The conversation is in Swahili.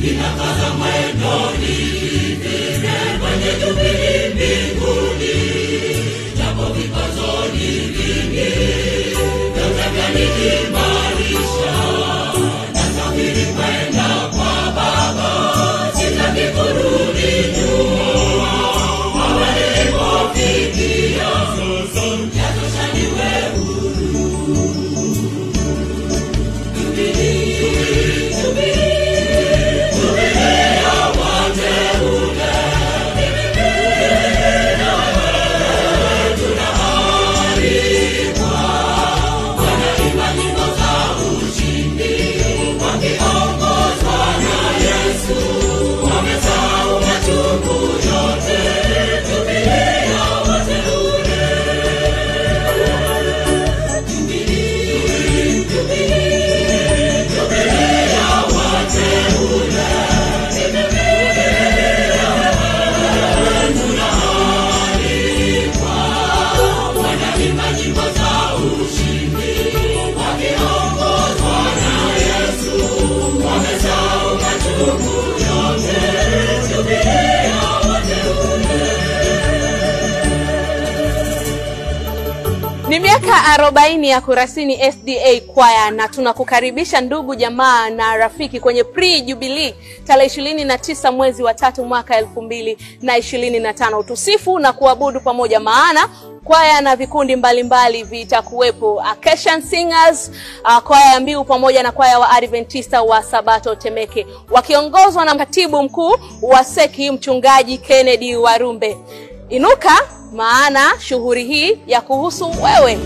Ninakaza mwendo nifike kwenye Jubilii mbinguni, japo vikwazo ni vingi, vyote vyaniimarisha. Nasafiri kwenda kwa Baba, sitaki kurudi nyuma. Baba nilipofikia, yatosha niwe huru. Ni miaka 40 ya Kurasini SDA Choir, na tunakukaribisha ndugu jamaa na rafiki kwenye pre-jubilee tarehe 29 mwezi wa 3 mwaka 2025. Tusifu na kuabudu pamoja, maana kwaya na vikundi mbalimbali vitakuwepo: Acacian Singers, kwaya ya mbiu pamoja na kwaya wa Adventista wa Sabato Temeke, wakiongozwa na katibu mkuu wa Seki mchungaji Kennedy Warumbe. Inuka, maana shughuli hii ya kuhusu wewe.